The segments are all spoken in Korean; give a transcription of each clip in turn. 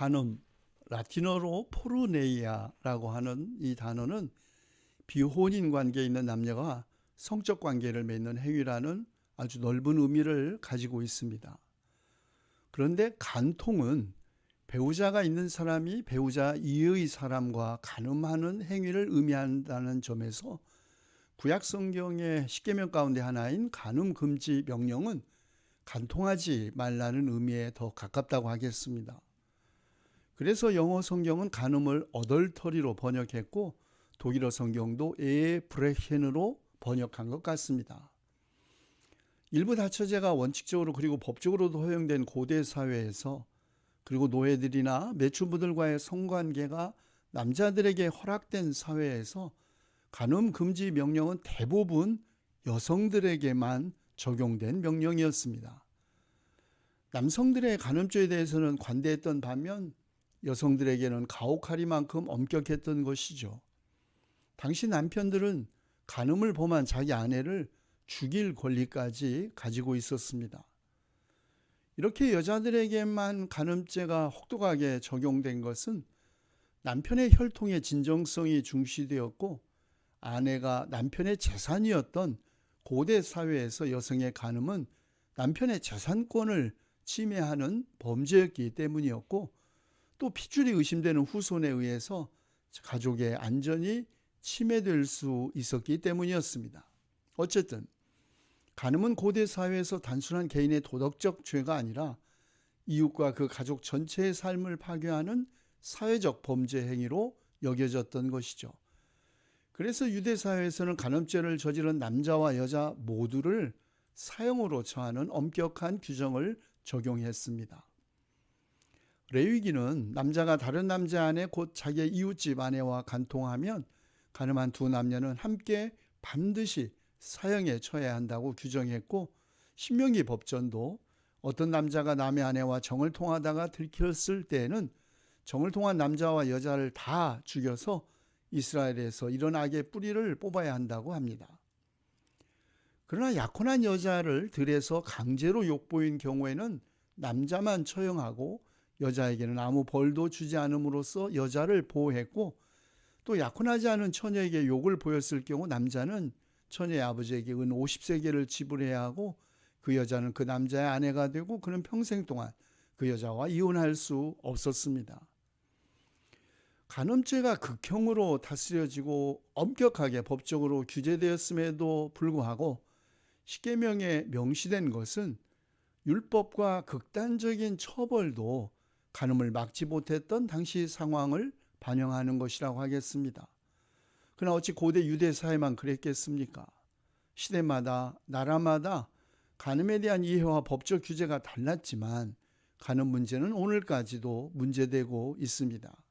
간음, 라틴어로 포르네이아라고 하는 이 단어는 비혼인 관계에 있는 남녀가 성적 관계를 맺는 행위라는 아주 넓은 의미를 가지고 있습니다. 그런데 간통은 배우자가 있는 사람이 배우자 이의 사람과 간음하는 행위를 의미한다는 점에서 구약 성경의 십계명 가운데 하나인 간음 금지 명령은 간통하지 말라는 의미에 더 가깝다고 하겠습니다. 그래서 영어 성경은 간음을 어덜터리로 번역했고 독일어 성경도 에헤브레헨으로 번역한 것 같습니다. 일부 다처제가 원칙적으로 그리고 법적으로도 허용된 고대 사회에서 그리고 노예들이나 매춘부들과의 성관계가 남자들에게 허락된 사회에서 간음 금지 명령은 대부분 여성들에게만 적용된 명령이었습니다. 남성들의 간음죄에 대해서는 관대했던 반면 여성들에게는 가혹하리만큼 엄격했던 것이죠. 당시 남편들은 간음을 범한 자기 아내를 죽일 권리까지 가지고 있었습니다. 이렇게 여자들에게만 간음죄가 혹독하게 적용된 것은 남편의 혈통의 진정성이 중시되었고 아내가 남편의 재산이었던 고대 사회에서 여성의 간음은 남편의 재산권을 침해하는 범죄였기 때문이었고 또 핏줄이 의심되는 후손에 의해서 가족의 안전이 침해될 수 있었기 때문이었습니다. 어쨌든 간음은 고대 사회에서 단순한 개인의 도덕적 죄가 아니라 이웃과 그 가족 전체의 삶을 파괴하는 사회적 범죄 행위로 여겨졌던 것이죠. 그래서 유대 사회에서는 간음죄를 저지른 남자와 여자 모두를 사형으로 처하는 엄격한 규정을 적용했습니다. 레위기는 남자가 다른 남자 아내 곧 자기의 이웃집 아내와 간통하면 간음한 두 남녀는 함께 반드시 사형에 처해야 한다고 규정했고 신명기 법전도 어떤 남자가 남의 아내와 정을 통하다가 들켰을 때에는 정을 통한 남자와 여자를 다 죽여서 이스라엘에서 이런 악의 뿌리를 뽑아야 한다고 합니다. 그러나 약혼한 여자를 들에서 강제로 욕보인 경우에는 남자만 처형하고 여자에게는 아무 벌도 주지 않음으로써 여자를 보호했고 또 약혼하지 않은 처녀에게 욕을 보였을 경우 남자는 처녀의 아버지에게 은 50세겔을 지불해야 하고 그 여자는 그 남자의 아내가 되고 그는 평생 동안 그 여자와 이혼할 수 없었습니다. 간음죄가 극형으로 다스려지고 엄격하게 법적으로 규제되었음에도 불구하고 십계명에 명시된 것은 율법과 극단적인 처벌도 간음을 막지 못했던 당시 상황을 반영하는 것이라고 하겠습니다. 그러나 어찌 고대 유대 사회만 그랬겠습니까? 시대마다 나라마다 간음에 대한 이해와 법적 규제가 달랐지만 간음 문제는 오늘까지도 문제되고 있습니다.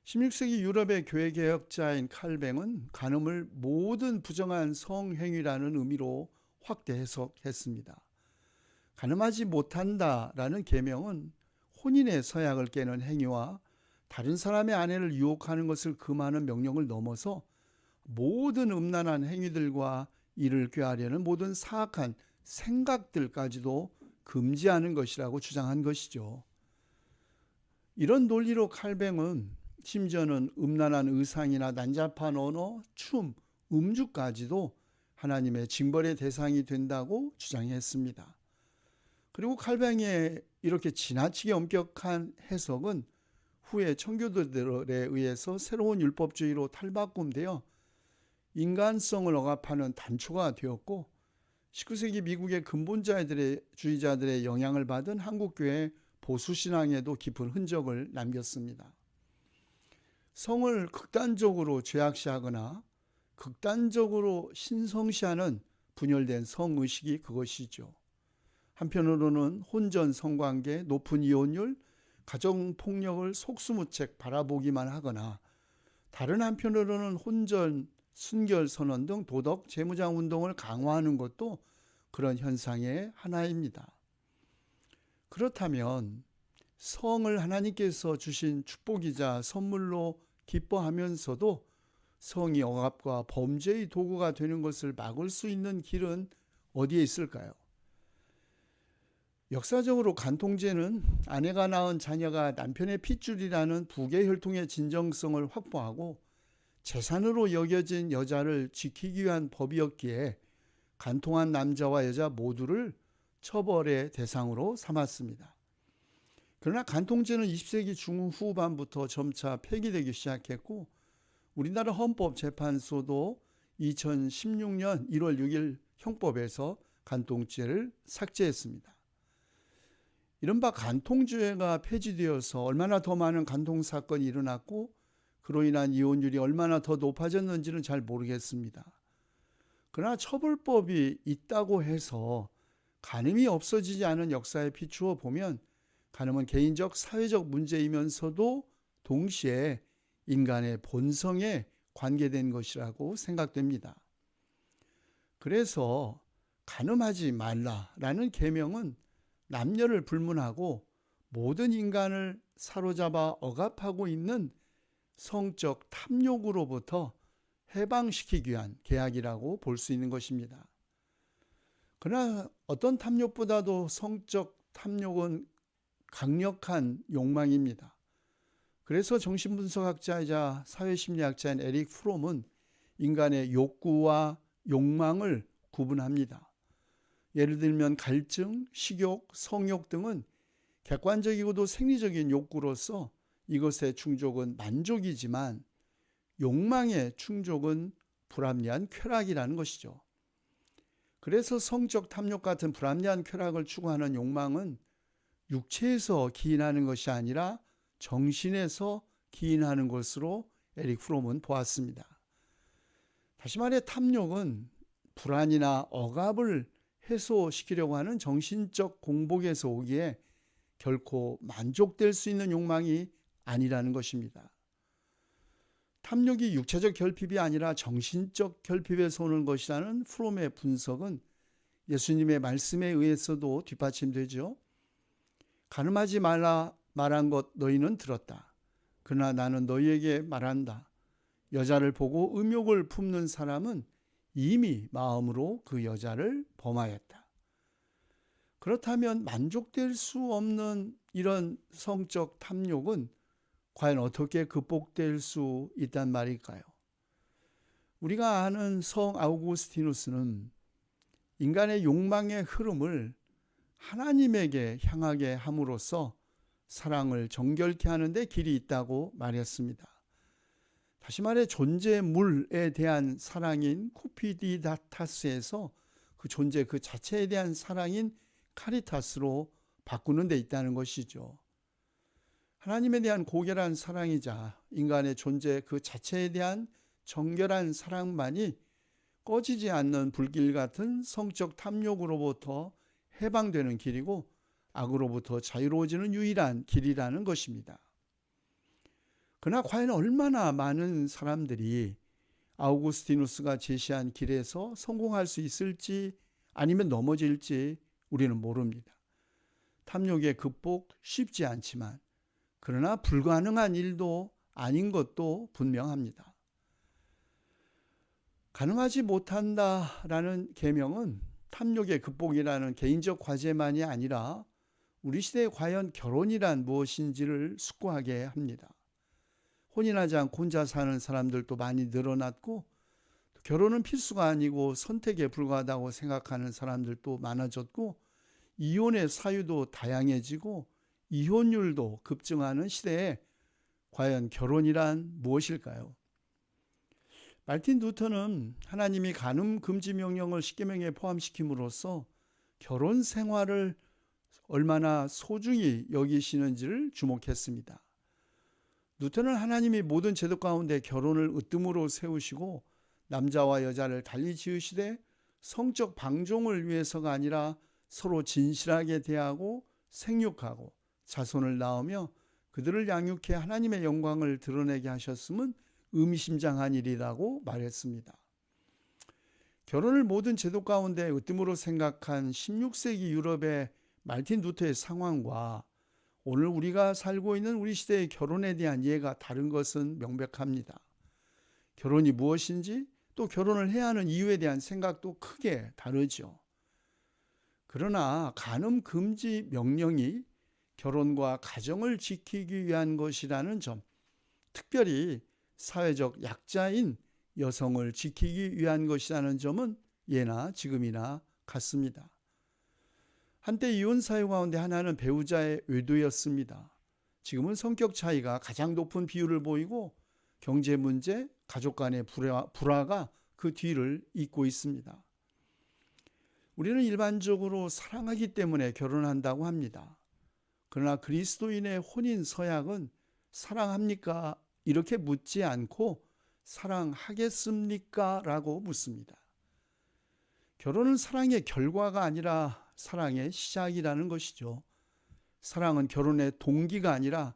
16세기 유럽의 교회개혁자인 칼뱅은 간음을 모든 부정한 성행위라는 의미로 확대 해석했습니다. 간음하지 못한다라는 계명은 혼인의 서약을 깨는 행위와 다른 사람의 아내를 유혹하는 것을 금하는 명령을 넘어서 모든 음란한 행위들과 이를 꾀하려는 모든 사악한 생각들까지도 금지하는 것이라고 주장한 것이죠. 이런 논리로 칼뱅은 심지어는 음란한 의상이나 난잡한 언어, 춤, 음주까지도 하나님의 징벌의 대상이 된다고 주장했습니다. 그리고 칼뱅의 이렇게 지나치게 엄격한 해석은 후에 청교도들에 의해서 새로운 율법주의로 탈바꿈되어 인간성을 억압하는 단초가 되었고 19세기 미국의 근본주의자들의 영향을 받은 한국교회 보수신앙에도 깊은 흔적을 남겼습니다. 성을 극단적으로 죄악시하거나 극단적으로 신성시하는 분열된 성의식이 그것이죠. 한편으로는 혼전 성관계, 높은 이혼율, 가정폭력을 속수무책 바라보기만 하거나 다른 한편으로는 혼전, 순결 선언 등 도덕, 재무장 운동을 강화하는 것도 그런 현상의 하나입니다. 그렇다면 성을 하나님께서 주신 축복이자 선물로 기뻐하면서도 성이 억압과 범죄의 도구가 되는 것을 막을 수 있는 길은 어디에 있을까요? 역사적으로 간통죄는 아내가 낳은 자녀가 남편의 핏줄이라는 부계 혈통의 진정성을 확보하고 재산으로 여겨진 여자를 지키기 위한 법이었기에 간통한 남자와 여자 모두를 처벌의 대상으로 삼았습니다. 그러나 간통죄는 20세기 중후반부터 점차 폐기되기 시작했고 우리나라 헌법재판소도 2016년 1월 6일 형법에서 간통죄를 삭제했습니다. 이른바 간통죄가 폐지되어서 얼마나 더 많은 간통사건이 일어났고 그로 인한 이혼율이 얼마나 더 높아졌는지는 잘 모르겠습니다. 그러나 처벌법이 있다고 해서 간음이 없어지지 않은 역사에 비추어 보면 간음은 개인적, 사회적 문제이면서도 동시에 인간의 본성에 관계된 것이라고 생각됩니다. 그래서 간음하지 말라라는 계명은 남녀를 불문하고 모든 인간을 사로잡아 억압하고 있는 성적 탐욕으로부터 해방시키기 위한 계약이라고 볼 수 있는 것입니다. 그러나 어떤 탐욕보다도 성적 탐욕은 강력한 욕망입니다. 그래서 정신분석학자이자 사회심리학자인 에릭 프롬은 인간의 욕구와 욕망을 구분합니다. 예를 들면 갈증, 식욕, 성욕 등은 객관적이고도 생리적인 욕구로서 이것의 충족은 만족이지만 욕망의 충족은 불합리한 쾌락이라는 것이죠. 그래서 성적 탐욕 같은 불합리한 쾌락을 추구하는 욕망은 육체에서 기인하는 것이 아니라 정신에서 기인하는 것으로 에릭 프롬은 보았습니다. 다시 말해 탐욕은 불안이나 억압을 해소시키려고 하는 정신적 공복에서 오기에 결코 만족될 수 있는 욕망이 아니라는 것입니다. 탐욕이 육체적 결핍이 아니라 정신적 결핍에서 오는 것이라는 프롬의 분석은 예수님의 말씀에 의해서도 뒷받침되죠. 간음하지 말라 말한 것 너희는 들었다. 그러나 나는 너희에게 말한다. 여자를 보고 음욕을 품는 사람은 이미 마음으로 그 여자를 범하였다. 그렇다면 만족될 수 없는 이런 성적 탐욕은 과연 어떻게 극복될 수 있단 말일까요? 우리가 아는 성 아우구스티누스는 인간의 욕망의 흐름을 하나님에게 향하게 함으로써 사랑을 정결케 하는 데 길이 있다고 말했습니다. 다시 말해 존재물에 대한 사랑인 쿠피디다타스에서 그 존재 그 자체에 대한 사랑인 카리타스로 바꾸는 데 있다는 것이죠. 하나님에 대한 고결한 사랑이자 인간의 존재 그 자체에 대한 정결한 사랑만이 꺼지지 않는 불길 같은 성적 탐욕으로부터 해방되는 길이고 악으로부터 자유로워지는 유일한 길이라는 것입니다. 그러나 과연 얼마나 많은 사람들이 아우구스티누스가 제시한 길에서 성공할 수 있을지 아니면 넘어질지 우리는 모릅니다. 탐욕의 극복 쉽지 않지만 그러나 불가능한 일도 아닌 것도 분명합니다. 가능하지 못한다라는 계명은 탐욕의 극복이라는 개인적 과제만이 아니라 우리 시대에 과연 결혼이란 무엇인지를 숙고하게 합니다. 혼인하지 않고 혼자 사는 사람들도 많이 늘어났고 결혼은 필수가 아니고 선택에 불과하다고 생각하는 사람들도 많아졌고 이혼의 사유도 다양해지고 이혼율도 급증하는 시대에 과연 결혼이란 무엇일까요? 말틴 루터는 하나님이 간음 금지 명령을 십계명에 포함시킴으로써 결혼 생활을 얼마나 소중히 여기시는지를 주목했습니다. 루터는 하나님이 모든 제도 가운데 결혼을 으뜸으로 세우시고 남자와 여자를 달리 지으시되 성적 방종을 위해서가 아니라 서로 진실하게 대하고 생육하고 자손을 낳으며 그들을 양육해 하나님의 영광을 드러내게 하셨음은 의미심장한 일이라고 말했습니다. 결혼을 모든 제도 가운데 으뜸으로 생각한 16세기 유럽의 말틴 루터의 상황과 오늘 우리가 살고 있는 우리 시대의 결혼에 대한 이해가 다른 것은 명백합니다. 결혼이 무엇인지 또 결혼을 해야 하는 이유에 대한 생각도 크게 다르죠. 그러나 간음 금지 명령이 결혼과 가정을 지키기 위한 것이라는 점, 특별히 사회적 약자인 여성을 지키기 위한 것이라는 점은 예나 지금이나 같습니다. 한때 이혼 사유 가운데 하나는 배우자의 외도였습니다. 지금은 성격 차이가 가장 높은 비율을 보이고 경제 문제, 가족 간의 불화가 그 뒤를 잇고 있습니다. 우리는 일반적으로 사랑하기 때문에 결혼한다고 합니다. 그러나 그리스도인의 혼인 서약은 사랑합니까? 이렇게 묻지 않고 사랑하겠습니까? 라고 묻습니다. 결혼은 사랑의 결과가 아니라 사랑의 시작이라는 것이죠. 사랑은 결혼의 동기가 아니라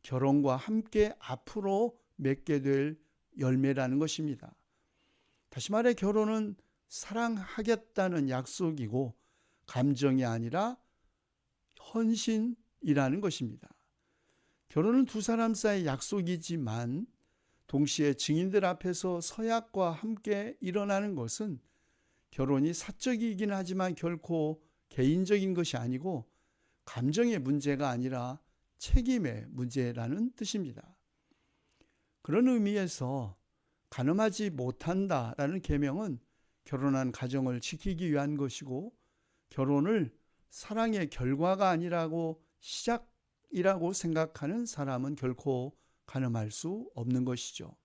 결혼과 함께 앞으로 맺게 될 열매라는 것입니다. 다시 말해 결혼은 사랑하겠다는 약속이고 감정이 아니라 헌신이라는 것입니다. 결혼은 두 사람 사이의 약속이지만 동시에 증인들 앞에서 서약과 함께 일어나는 것은 결혼이 사적이긴 하지만 결코 개인적인 것이 아니고 감정의 문제가 아니라 책임의 문제라는 뜻입니다. 그런 의미에서 간음하지 못한다라는 계명은 결혼한 가정을 지키기 위한 것이고 결혼을 사랑의 결과가 아니라고 시작이라고 생각하는 사람은 결코 간음할 수 없는 것이죠.